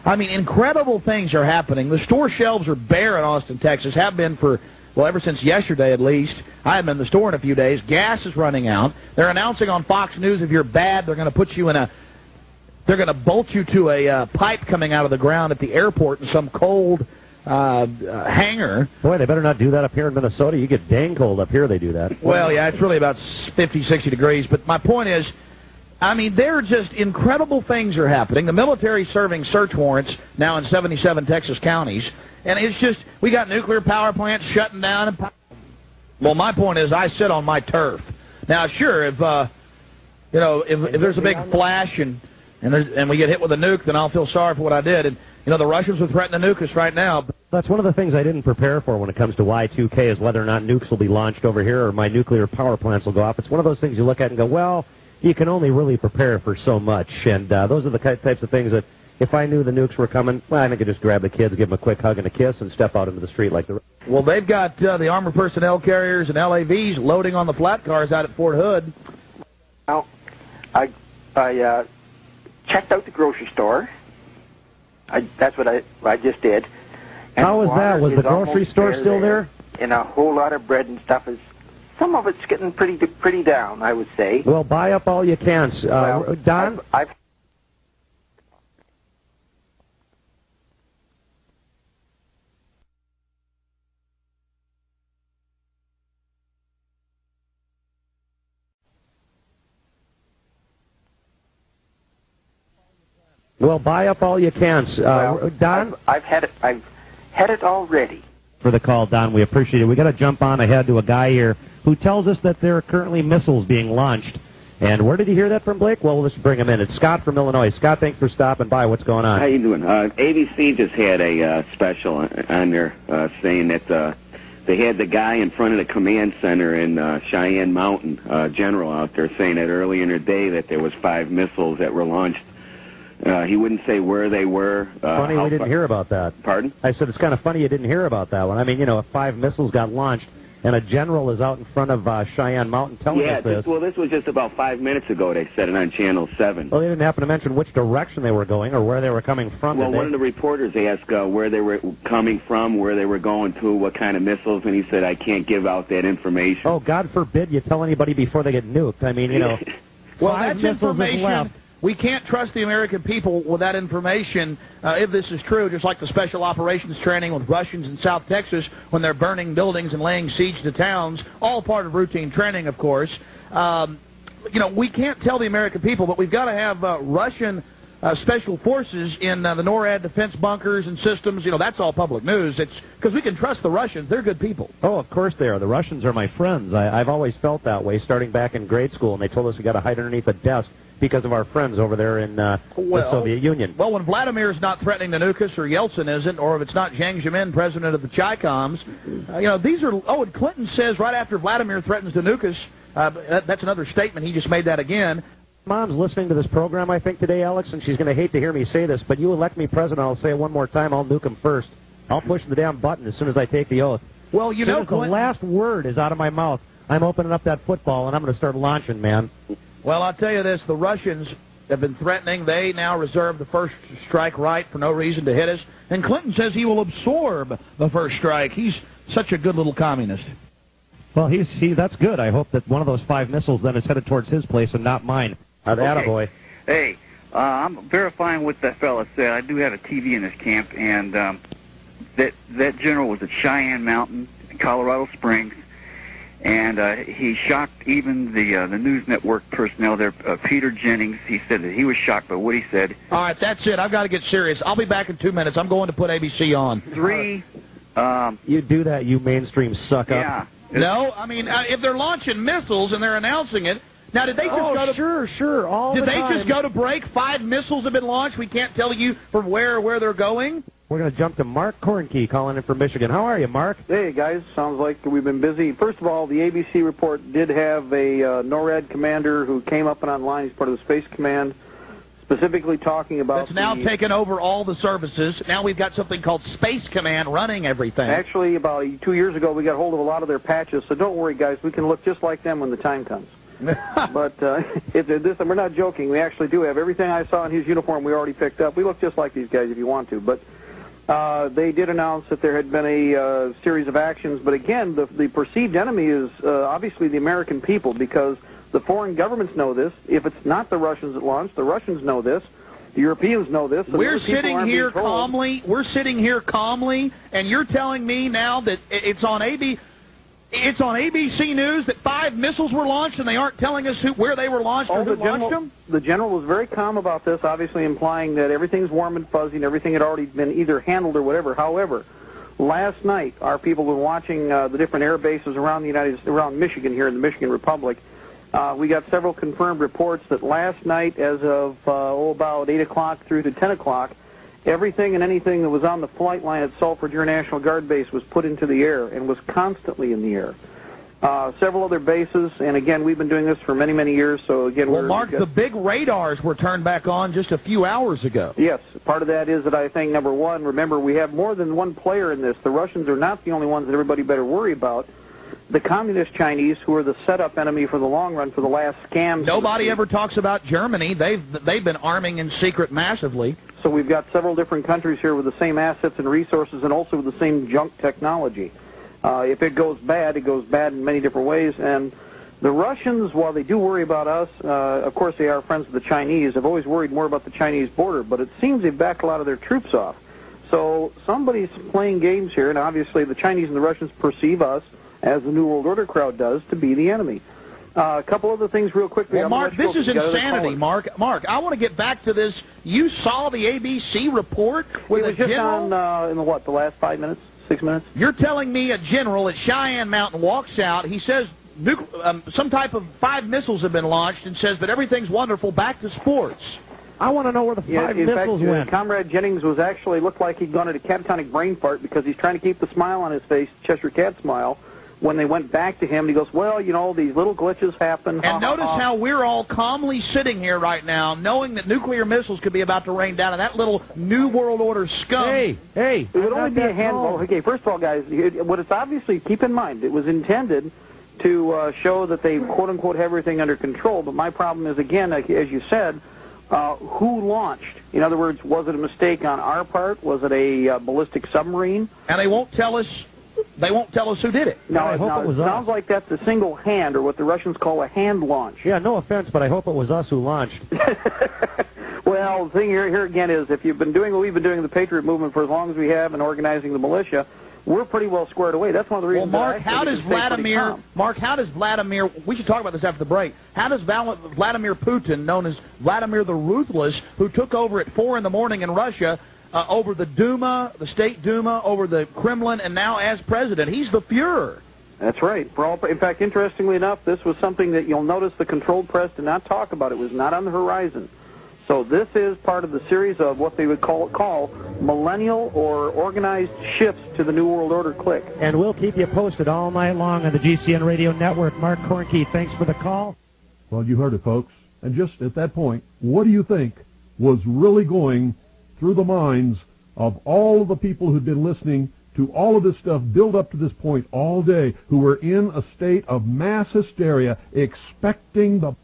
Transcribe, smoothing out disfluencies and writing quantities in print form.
I mean, incredible things are happening. The store shelves are bare in Austin, Texas, have been for, well, ever since yesterday at least. I haven't been in the store in a few days. Gas is running out. They're announcing on Fox News if you're bad, they're going to put you in a, they're going to bolt you to a pipe coming out of the ground at the airport in some cold hangar. Boy, they better not do that up here in Minnesota. You get dang cold up here, they do that. Well, yeah, it's really about 50, 60 degrees. But my point is, I mean, there are just incredible things are happening. The military serving search warrants now in 77 Texas counties. And it's just, we got nuclear power plants shutting down. And well, my point is, I sit on my turf. Now, sure, if you know, if there's a big flash and we get hit with a nuke, then I'll feel sorry for what I did. And you know, the Russians would threaten to nuke us right now. That's one of the things I didn't prepare for when it comes to Y2K is whether or not nukes will be launched over here or my nuclear power plants will go off. It's one of those things you look at and go, well, you can only really prepare for so much. And those are the types of things that if I knew the nukes were coming, well, I think I'd just grab the kids, give them a quick hug and a kiss, and step out into the street like the... Well, they've got the armored personnel carriers and LAVs loading on the flat cars out at Fort Hood. Well, I checked out the grocery store. That's what I just did. And how was that? Was the grocery store still there? And a whole lot of bread and stuff is... Some of it's getting pretty down, I would say. Well, buy up all you can. Well, Don? Well, buy up all you can. Don? I've had it already. For the call, Don. We appreciate it. We got to jump on ahead to a guy here who tells us that there are currently missiles being launched. And where did he hear that from, Blake? Well, let's bring him in. It's Scott from Illinois. Scott, thanks for stopping by. What's going on? How you doing? ABC just had a special on there saying that they had the guy in front of the command center in Cheyenne Mountain, general out there, saying that earlier in the day that there was 5 missiles that were launched. He wouldn't say where they were. Funny we didn't hear about that. Pardon? I said it's kind of funny you didn't hear about that one. I mean, you know, if 5 missiles got launched and a general is out in front of Cheyenne Mountain telling us this. Well, this was just about 5 minutes ago. They said it on Channel 7. Well, they didn't happen to mention which direction they were going or where they were coming from. Well, one of the reporters asked where they were coming from, where they were going to, what kind of missiles, and he said, I can't give out that information. Oh, God forbid you tell anybody before they get nuked. I mean, you know, well, 5 that's missiles information. left. We can't trust the American people with that information if this is true, just like the special operations training with Russians in South Texas when they're burning buildings and laying siege to towns, all part of routine training, of course. You know, we can't tell the American people, but we've got to have Russian special forces in the NORAD defense bunkers and systems. You know, that's all public news. It's because we can trust the Russians. They're good people. Oh, of course they are. The Russians are my friends. I've always felt that way, starting back in grade school, and they told us we got to hide underneath a desk because of our friends over there in the Soviet Union. Well, when Vladimir's not threatening to nuke us, or Yeltsin isn't, or if it's not Jiang Zemin, president of the Chi-Coms, you know, these are... Oh, and Clinton says right after Vladimir threatens to nuke us, that's another statement. He just made that again. Mom's listening to this program, I think, today, Alex, and she's going to hate to hear me say this, but you elect me president, I'll say it one more time, I'll nuke him first. I'll push the damn button as soon as I take the oath. Well, you know, the last word is out of my mouth, I'm opening up that football, and I'm going to start launching, man. Well, I'll tell you this, the Russians have been threatening. They now reserve the first strike right for no reason to hit us. And Clinton says he will absorb the first strike. He's such a good little communist. Well, that's good. I hope that one of those 5 missiles then is headed towards his place and not mine. Attaboy. Hey, I'm verifying what that fella said. I do have a TV in this camp, and that general was at Cheyenne Mountain, Colorado Springs. And he shocked even the news network personnel there, Peter Jennings. He said that he was shocked by what he said. All right, that's it. I've got to get serious. I'll be back in 2 minutes. I'm going to put ABC on. 3. You do that, you mainstream suck-up. Yeah. No, I mean, if they're launching missiles and they're announcing it, now did they just go to... Sure, all the time. Did they just go to break? 5 missiles have been launched. We can't tell you from where they're going? We're going to jump to Mark Cornkey calling in from Michigan. How are you, Mark? Hey, guys. Sounds like we've been busy. First of all, the ABC report did have a NORAD commander who came up and online. He's part of the Space Command, specifically talking about... It's now taken over all the services. Now we've got something called Space Command running everything. Actually, about 2 years ago, we got hold of a lot of their patches, so don't worry, guys. We can look just like them when the time comes. But we're not joking. We actually do have everything I saw in his uniform we already picked up. We look just like these guys if you want to. But they did announce that there had been a series of actions. But again, the perceived enemy is obviously the American people, because the foreign governments know this. If it's not the Russians that launched, the Russians know this. The Europeans know this. We're sitting here calmly. We're sitting here calmly, and you're telling me now that it's on ABC News that 5 missiles were launched, and they aren't telling us where they were launched or who launched them? The general was very calm about this, obviously implying that everything's warm and fuzzy and everything had already been either handled or whatever. However, last night, our people were watching the different air bases around around Michigan, here in the Michigan Republic. We got several confirmed reports that last night, as of about 8 o'clock through to 10 o'clock, everything and anything that was on the flight line at Salford Air National Guard Base was put into the air and was constantly in the air. Several other bases, and again, we've been doing this for many, many years, so again... Well, Mark, the big radars were turned back on just a few hours ago. Yes, part of that is that I think, number one, remember, we have more than one player in this. The Russians are not the only ones that everybody better worry about. The communist Chinese, who are the setup enemy for the long run for the last scams. Nobody ever talks about Germany. They've been arming in secret massively. So we've got several different countries here with the same assets and resources, and also with the same junk technology. If it goes bad in many different ways. And the Russians, while they do worry about us, of course they are friends of the Chinese, have always worried more about the Chinese border, but it seems they've backed a lot of their troops off. So somebody's playing games here, and obviously the Chinese and the Russians perceive us, as the New World Order crowd does, to be the enemy. A couple other things real quickly. Well, Mark, this is insanity, Mark, I want to get back to this. You saw the ABC report with a general? It was just on, the last 5 minutes, 6 minutes? You're telling me a general at Cheyenne Mountain walks out, he says some type of 5 missiles have been launched, and says that everything's wonderful, back to sports. I want to know where the 5 missiles went. Comrade Jennings looked like he'd gone into catatonic brain fart, because he's trying to keep the smile on his face, Cheshire Cat smile. When they went back to him, he goes, well, you know, these little glitches happen. And notice how we're all calmly sitting here right now, knowing that nuclear missiles could be about to rain down, and that little New World Order scum. Hey. It would only be a handful. Okay, first of all, guys, what it's obviously, keep in mind, it was intended to show that they, quote-unquote, have everything under control. But my problem is, again, as you said, who launched? In other words, was it a mistake on our part? Was it a ballistic submarine? And they won't tell us. They won't tell us who did it. No, it sounds like that's a single hand, or what the Russians call a hand launch. Yeah, no offense, but I hope it was us who launched. Well, the thing here again is, if you've been doing what we've been doing in the Patriot movement for as long as we have and organizing the militia, we're pretty well squared away. That's one of the reasons. Well, Mark, how does Vladimir, we should talk about this after the break, how does Vladimir Putin, known as Vladimir the Ruthless, who took over at 4 in the morning in Russia, over the Duma, the State Duma, over the Kremlin, and now as president, he's the Fuhrer. That's right. In fact, interestingly enough, this was something that you'll notice the controlled press did not talk about. It was not on the horizon. So this is part of the series of what they would call millennial or organized shifts to the New World Order clique. And we'll keep you posted all night long on the GCN Radio Network. Mark Kornke, thanks for the call. Well, you heard it, folks. And just at that point, what do you think was really going through the minds of all of the people who'd been listening to all of this stuff build up to this point all day, who were in a state of mass hysteria, expecting the